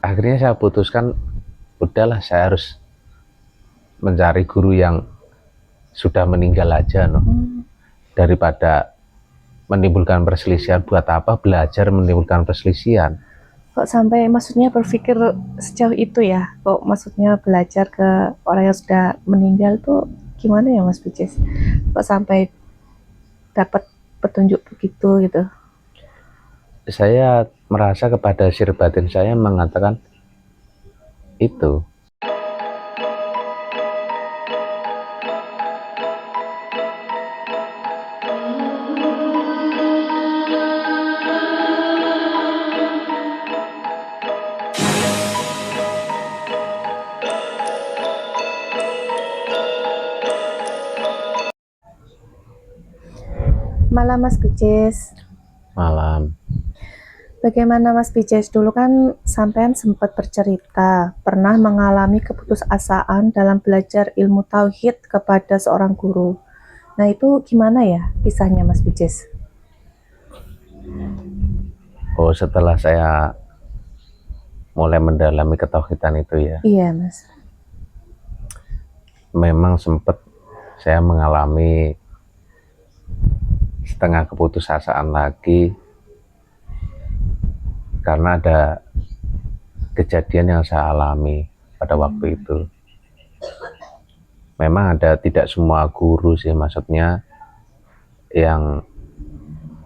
Akhirnya saya putuskan, udahlah saya harus mencari guru yang sudah meninggal aja no. Daripada menimbulkan perselisihan, buat apa belajar menimbulkan perselisihan. Kok sampai maksudnya berpikir sejauh itu ya? Kok maksudnya belajar ke orang yang sudah meninggal tuh gimana ya Mas Picis? Kok sampai dapat petunjuk begitu gitu? Saya merasa kepada sir batin saya mengatakan itu. Malam Mas Picis. Malam. Bagaimana Mas Picis? Dulu kan sampean sempat bercerita pernah mengalami keputusasaan dalam belajar ilmu tauhid kepada seorang guru. Nah itu gimana ya kisahnya Mas Picis? Oh, setelah saya mulai mendalami ketauhidan itu ya, Iya Mas. memang sempat saya mengalami setengah keputusasaan lagi karena ada kejadian yang saya alami pada waktu itu. Memang ada, tidak semua guru sih, maksudnya yang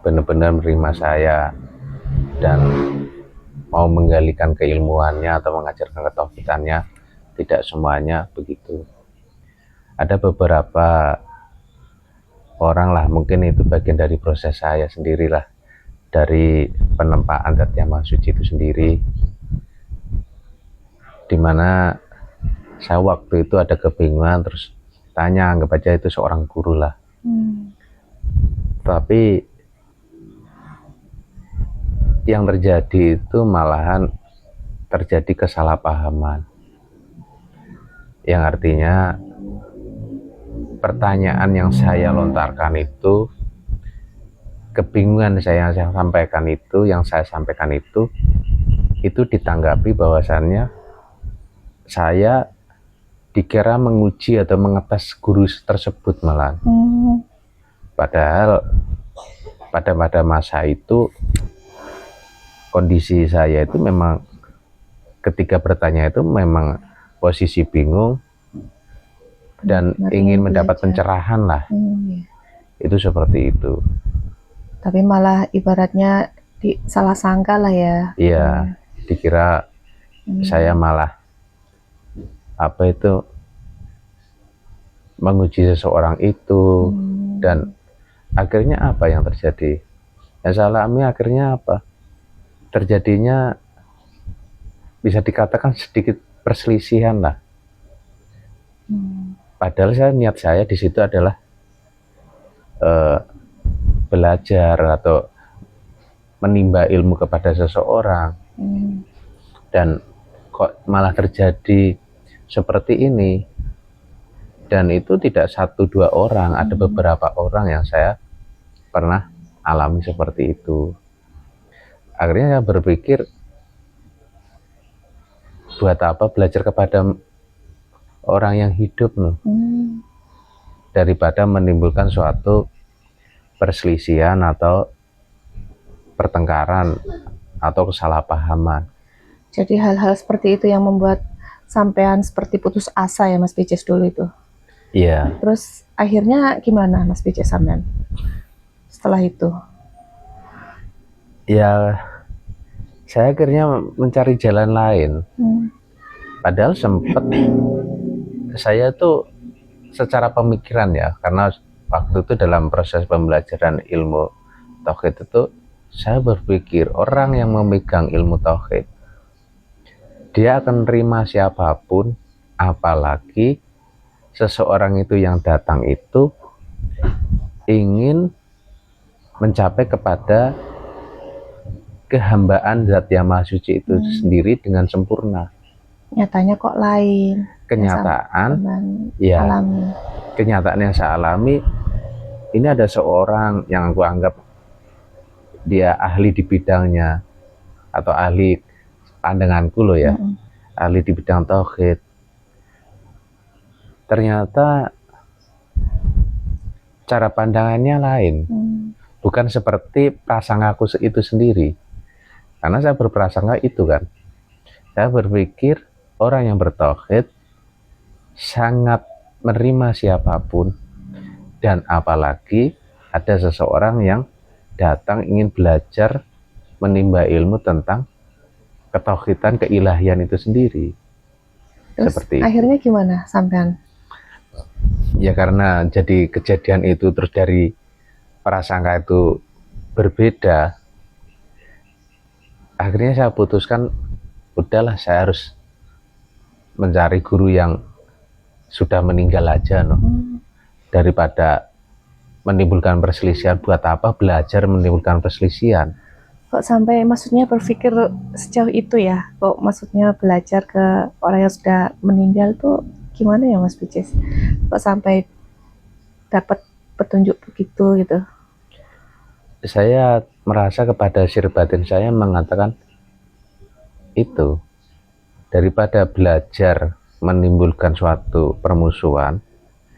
benar-benar menerima saya dan mau menggalikan keilmuannya atau mengajarkan ketauhidannya, tidak semuanya begitu. Ada beberapa orang lah, mungkin itu bagian dari proses saya sendirilah, dari penempaan zat yang maha suci itu sendiri, dimana saya waktu itu ada kebingungan, terus tanya, anggap aja itu seorang guru lah. Tapi yang terjadi itu malahan terjadi kesalahpahaman, yang artinya pertanyaan yang saya lontarkan itu, kebingungan saya yang saya sampaikan itu ditanggapi bahwasannya saya dikira menguji atau mengetes guru tersebut malah. Padahal pada masa itu kondisi saya itu memang ketika bertanya itu memang posisi bingung dan ingin mendapat pencerahan lah. Itu seperti itu. Tapi malah ibaratnya salah sangka lah ya. Iya, dikira saya malah apa itu menguji seseorang itu. Dan akhirnya apa yang terjadi? Yang saya alami akhirnya apa? Terjadinya bisa dikatakan sedikit perselisihan lah. Padahal niat saya di situ adalah belajar atau menimba ilmu kepada seseorang. Dan kok malah terjadi seperti ini. Dan itu tidak satu dua orang, ada beberapa orang yang saya pernah alami seperti itu. Akhirnya saya berpikir, buat apa belajar kepada orang yang hidup loh, daripada menimbulkan suatu perselisihan atau pertengkaran atau kesalahpahaman. Jadi hal-hal seperti itu yang membuat sampean seperti putus asa ya Mas Picis dulu itu. Iya. Terus akhirnya gimana Mas Picis sampean setelah itu? Ya, saya akhirnya mencari jalan lain. Padahal sempat saya tuh secara pemikiran ya, karena waktu itu dalam proses pembelajaran ilmu tauhid itu saya berpikir orang yang memegang ilmu tauhid dia akan terima siapapun, apalagi seseorang itu yang datang itu ingin mencapai kepada kehambaan zat yang maha suci itu sendiri dengan sempurna. Nyatanya kok lain. Kenyataan ya, alami. Kenyataan yang saya alami, ini ada seorang yang aku anggap dia ahli di bidangnya atau ahli pandanganku loh ya, Mm-mm. ahli di bidang tauhid, ternyata cara pandangannya lain, bukan seperti prasangkaku itu sendiri. Karena saya berprasangka itu kan, saya berpikir orang yang bertauhid sangat menerima siapapun, dan apalagi ada seseorang yang datang ingin belajar menimba ilmu tentang ketauhidan, keilahian itu sendiri. Terus Seperti itu. akhirnya gimana sampean? Ya karena jadi kejadian itu, terus dari prasangka itu berbeda, akhirnya saya putuskan udahlah, saya harus mencari guru yang sudah meninggal aja no. Daripada menimbulkan perselisihan, buat apa belajar menimbulkan perselisihan. Kok sampai maksudnya berpikir sejauh itu ya? Kok maksudnya belajar ke orang yang sudah meninggal tuh gimana ya Mas Pices? Kok sampai dapat petunjuk begitu gitu? Saya merasa kepada sir batin saya mengatakan itu, daripada belajar menimbulkan suatu permusuhan,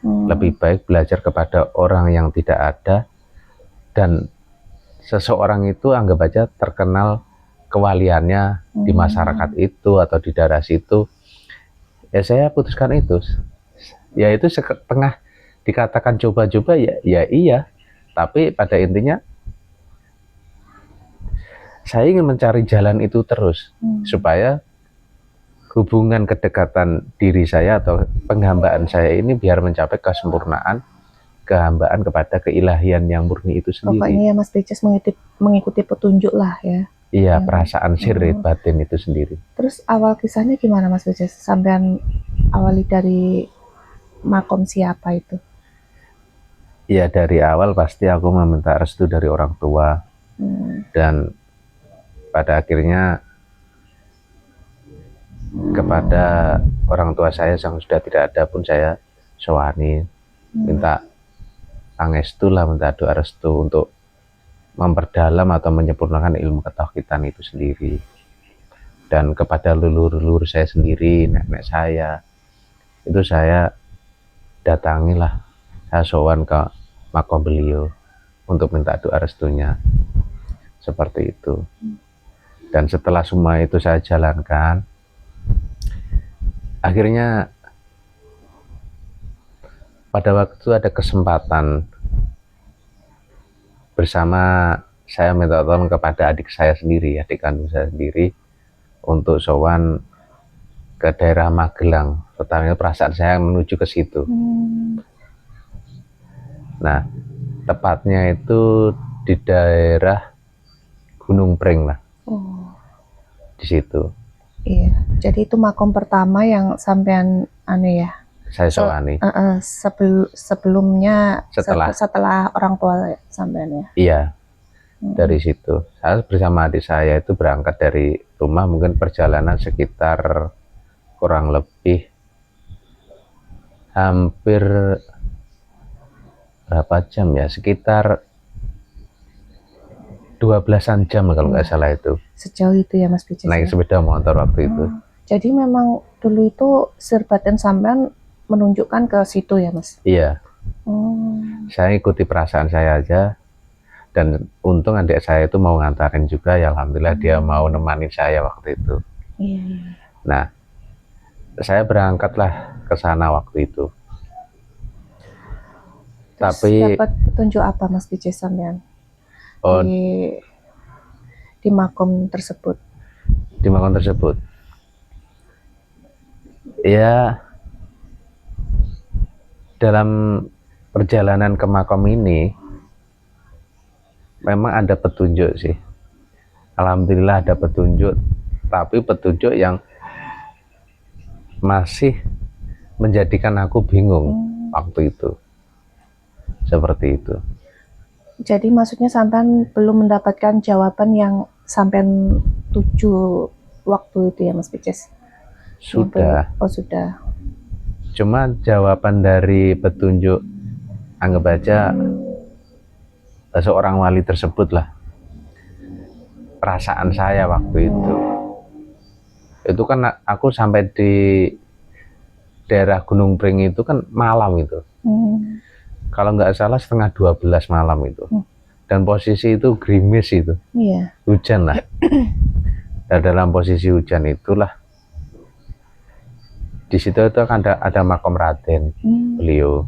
lebih baik belajar kepada orang yang tidak ada, dan seseorang itu anggap aja terkenal kewaliannya di masyarakat itu atau di daerah situ. Ya saya putuskan itu. Ya itu setengah dikatakan coba-coba, ya iya, tapi pada intinya saya ingin mencari jalan itu terus, supaya hubungan kedekatan diri saya atau penghambaan saya ini biar mencapai kesempurnaan kehambaan kepada keilahian yang murni itu sendiri. Pokoknya ya Mas Pices mengikuti petunjuk lah ya. Iya, perasaan sir batin itu sendiri. Terus awal kisahnya gimana Mas Pices? Sampean awali dari makom siapa itu? Ya dari awal pasti aku meminta restu dari orang tua, dan pada akhirnya kepada orang tua saya yang sudah tidak ada pun saya sowani, minta pangestu lah, minta doa restu untuk memperdalam atau menyempurnakan ilmu ketauhidan itu sendiri. Dan kepada leluhur saya sendiri, nenek saya, itu saya datangilah, saya sowan ke makom beliau untuk minta doa restunya, seperti itu. Dan setelah semua itu saya jalankan, akhirnya pada waktu ada kesempatan bersama, saya minta tolong kepada adik saya sendiri, adik kandung saya sendiri, untuk sowan ke daerah Magelang. Pertamanya perasaan saya menuju ke situ. Nah, tepatnya itu di daerah Gunung Pring lah. Di situ. Iya. Jadi itu makom pertama yang sampean aneh ya. Saya sowani. Sebelumnya Setelah orang tua sampean ya. Iya. Dari situ saya bersama adik saya itu berangkat dari rumah, mungkin perjalanan sekitar kurang lebih hampir berapa jam ya, sekitar 12-an jam kalau nggak salah itu. Sejauh itu ya Mas Pices. Naik sepeda motor waktu itu. Jadi memang dulu itu sir batin sampean menunjukkan ke situ ya Mas? Iya. Saya ikuti perasaan saya aja, dan untung adik saya itu mau ngantarin juga, ya alhamdulillah dia mau nemani saya waktu itu. Iya. Nah, saya berangkatlah ke sana waktu itu. Terus Tapi dapat petunjuk apa Mas Pices sampean? oh, di makom tersebut. Di makom tersebut. Ya, dalam perjalanan ke makom ini memang ada petunjuk sih. Alhamdulillah ada petunjuk, tapi petunjuk yang masih menjadikan aku bingung waktu itu. Seperti itu. Jadi maksudnya sampean belum mendapatkan jawaban yang sampean tuju waktu itu ya Mas Pices? Sudah. Oh sudah. Cuma jawaban dari petunjuk, anggap aja seorang wali tersebut lah, perasaan saya waktu itu. Itu kan aku sampai di daerah Gunung Pring itu kan malam itu. Kalau nggak salah setengah 12 malam itu. Dan posisi itu gerimis itu. Iya. Hujan lah. Dan dalam posisi hujan itulah di situ itu kan ada makam Raden beliau.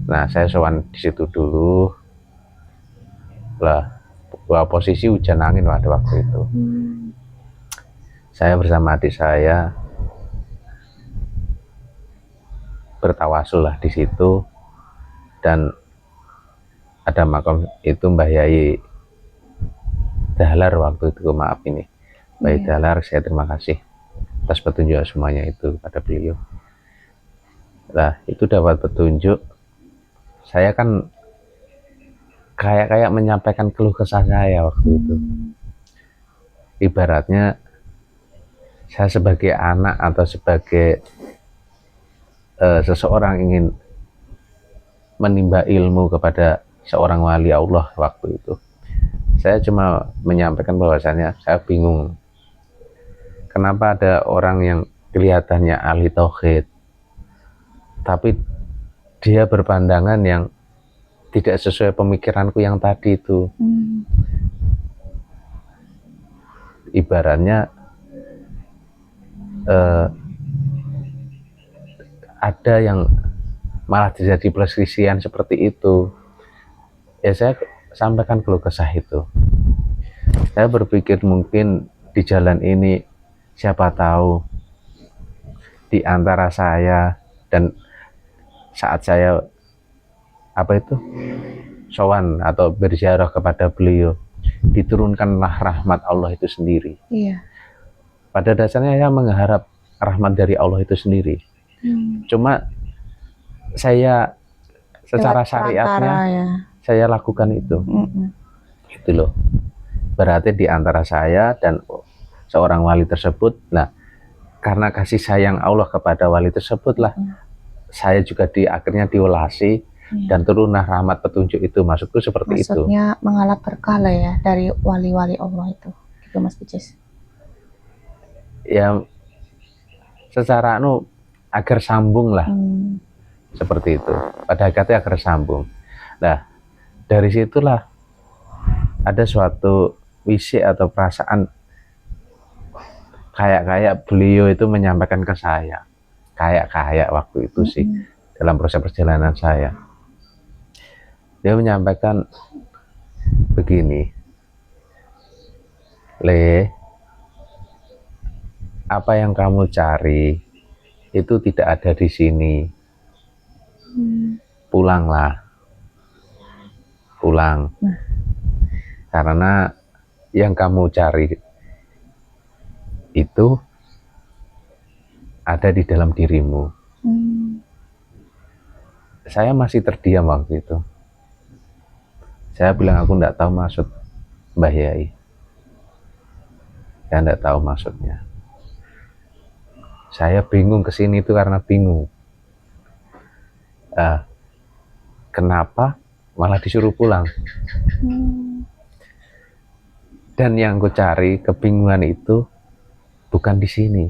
Nah, saya sowan di situ dulu. Lah, posisi hujan angin pada waktu itu. Saya bersama adik saya bertawasul lah di situ, dan ada makam itu Mbah Yai Dahlar waktu itu, maaf ini Mbah Yai Dahlar, saya terima kasih atas petunjuk semuanya itu pada beliau. Nah, itu dapat petunjuk. Saya kan kayak menyampaikan keluh kesah saya waktu itu. Ibaratnya saya sebagai anak atau sebagai seseorang ingin menimba ilmu kepada seorang wali Allah waktu itu. Saya cuma menyampaikan bahwasannya saya bingung. Kenapa ada orang yang kelihatannya ahli tauhid, tapi dia berpandangan yang tidak sesuai pemikiranku yang tadi itu. Ibaratnya ada yang malah terjadi perselisihan seperti itu. Ya saya sampaikan keluh kesah itu. Saya berpikir mungkin di jalan ini siapa tahu di antara saya dan saat saya sowan atau berziarah kepada beliau, diturunkanlah rahmat Allah itu sendiri. Iya. Pada dasarnya saya mengharap rahmat dari Allah itu sendiri. Cuma saya secara syariatnya saya lakukan itu. Itu loh. Berarti di antara saya dan seorang wali tersebut, nah karena kasih sayang Allah kepada wali tersebutlah saya juga akhirnya diulasi dan turunlah rahmat petunjuk itu. Maksudku seperti itu. Maksudnya mengalap berkah lah ya dari wali-wali Allah itu, gitu Mas Pices. Ya secara agar sambung lah, seperti itu. Pada hakikatnya agar sambung. Nah, dari situlah ada suatu wisi atau perasaan kayak beliau itu menyampaikan ke saya, kayak waktu itu sih dalam proses perjalanan saya. Dia menyampaikan begini, Le, apa yang kamu cari itu tidak ada di sini. Pulanglah, pulang. Karena yang kamu cari itu ada di dalam dirimu. Saya masih terdiam waktu itu. Saya bilang aku enggak tahu maksud Mbah Yai. Saya enggak tahu maksudnya. Saya bingung kesini itu karena bingung. Kenapa malah disuruh pulang? Dan yang ku cari, kebingungan itu bukan di sini.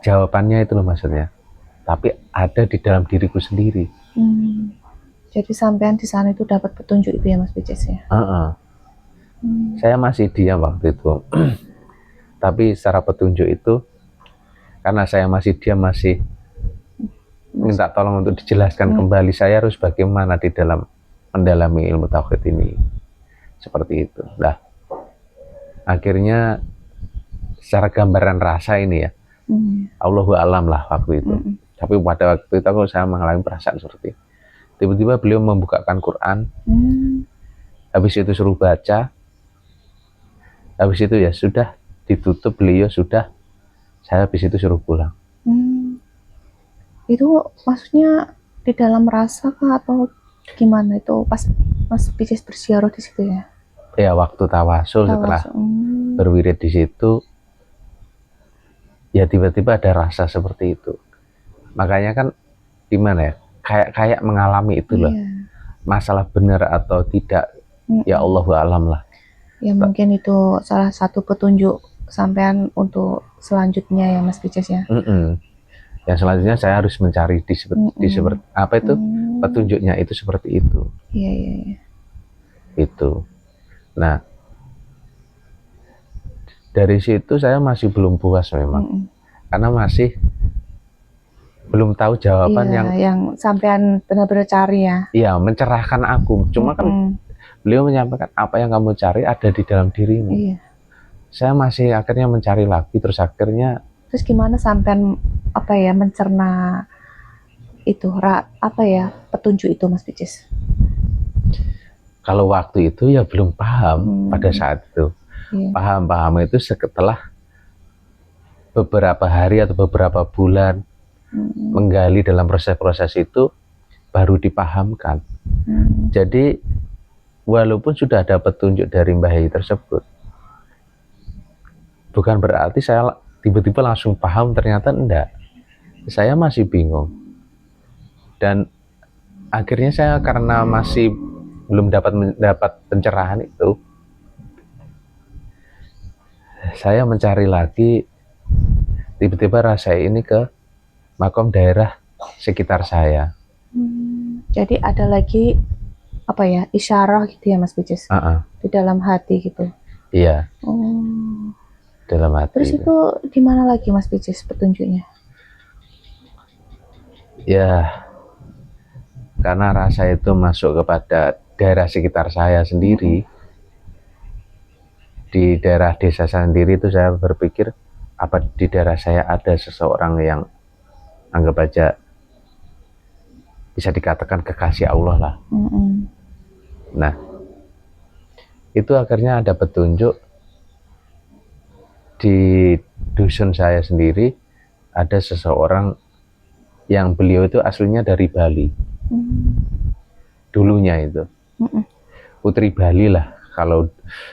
Jawabannya itu loh maksudnya. Tapi ada di dalam diriku sendiri. Jadi sampean di sana itu dapat petunjuk itu ya Mas Pices ya? Saya masih diam waktu itu. Tapi secara petunjuk itu, karena saya masih diam, masih minta tolong untuk dijelaskan kembali saya harus bagaimana di dalam mendalami ilmu tauhid ini. Seperti itu. Nah, akhirnya secara gambaran rasa ini ya, Allahu alam lah waktu itu. Tapi pada waktu itu saya mengalami perasaan seperti itu. Tiba-tiba beliau membukakan Quran, habis itu suruh baca, habis itu ya sudah ditutup, beliau sudah, saya habis itu suruh pulang. Itu maksudnya di dalam rasa kah atau gimana itu pas Mas Pices berziarah di situ ya? Ya waktu tawasul setelah berwirid di situ, ya tiba-tiba ada rasa seperti itu. Makanya kan gimana ya, kayak mengalami itu loh. Masalah benar atau tidak, ya Allahu alam lah. Ya mungkin itu salah satu petunjuk sampean untuk selanjutnya ya Mas Pices ya. Yang selanjutnya saya harus mencari di seperti apa itu petunjuknya itu seperti itu. Iya, iya, iya. Itu. Nah, dari situ saya masih belum puas memang. Karena masih belum tahu jawaban yang sampean benar-benar cari ya. Iya, mencerahkan aku. Cuma kan beliau menyampaikan apa yang kamu cari ada di dalam dirimu. Iya. Saya masih akhirnya mencari lagi, terus akhirnya. Terus gimana sampean apa ya mencerna itu apa ya petunjuk itu Mas Pices? Kalau waktu itu ya belum paham pada saat itu. Iya. Paham itu setelah beberapa hari atau beberapa bulan menggali dalam proses-proses itu baru dipahamkan. Jadi walaupun sudah ada petunjuk dari Mbah Yai tersebut, bukan berarti saya tiba-tiba langsung paham, ternyata enggak. Saya masih bingung. Dan akhirnya saya karena masih belum dapat pencerahan itu, saya mencari lagi, tiba-tiba rasa ini ke makom daerah sekitar saya. Jadi ada lagi apa ya isyarah gitu ya Mas Pices? Di dalam hati gitu. Iya. Dalam hati. Terus itu di mana lagi Mas Pices petunjuknya? Ya, karena rasa itu masuk kepada daerah sekitar saya sendiri. Di daerah desa saya sendiri itu saya berpikir apa di daerah saya ada seseorang yang anggap aja bisa dikatakan kekasih Allah lah. Nah, itu akhirnya ada petunjuk di dusun saya sendiri, ada seseorang yang beliau itu aslinya dari Bali. Dulunya itu putri Bali lah, kalau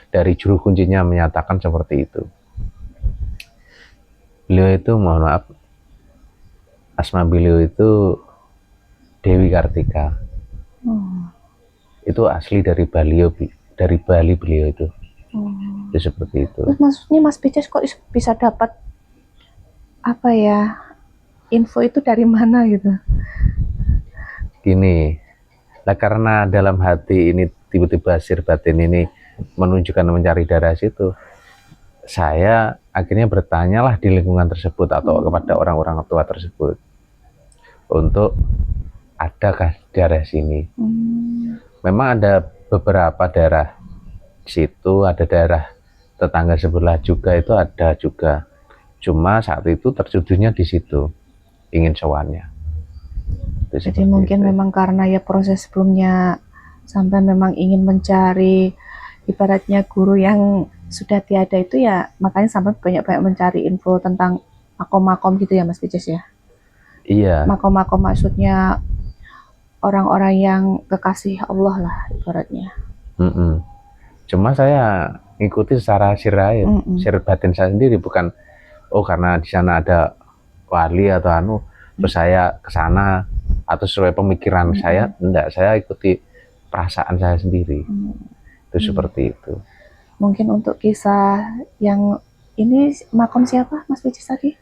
dari juru kuncinya menyatakan seperti itu. Beliau itu, mohon maaf, asma beliau itu Dewi Kartika. Itu asli dari Bali beliau itu. Itu seperti itu. Terus maksudnya Mas Pices kok bisa dapat apa ya info itu dari mana gitu? Gini, nah karena dalam hati ini tiba-tiba sir batin ini menunjukkan mencari daerah situ, saya akhirnya bertanyalah di lingkungan tersebut atau kepada orang-orang tua tersebut untuk adakah daerah sini. Memang ada beberapa daerah di situ, ada daerah tetangga sebelah juga itu ada juga. Cuma saat itu terjudulnya di situ, ingin sowannya. Jadi mungkin itu memang karena ya proses sebelumnya sampai memang ingin mencari ibaratnya guru yang sudah tiada itu ya, makanya sampai banyak-banyak mencari info tentang makom-makom gitu ya Mas Pices ya. Iya. Makom-makom maksudnya orang-orang yang kekasih Allah lah ibaratnya. Cuma saya ngikuti secara sir batin saya sendiri, bukan karena di sana ada wali atau terus saya ke sana atau sesuai pemikiran saya, enggak, saya ikuti perasaan saya sendiri. Itu seperti itu. Mungkin untuk kisah yang ini makom siapa Mas Pices tadi?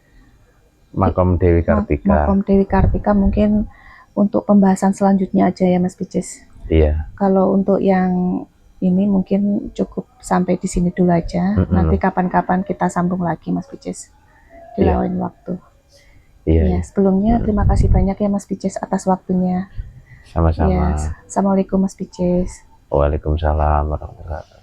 Makom Dewi Kartika. Makom Dewi Kartika mungkin untuk pembahasan selanjutnya aja ya Mas Pices. Iya. Kalau untuk yang ini mungkin cukup sampai di sini dulu aja. Nanti kapan-kapan kita sambung lagi Mas Pices di lain waktu. Iya. Sebelumnya terima kasih banyak ya Mas Pices atas waktunya. Sama-sama. Ya, assalamualaikum Mas Pices. Waalaikumsalam warahmatullahi wabarakatuh.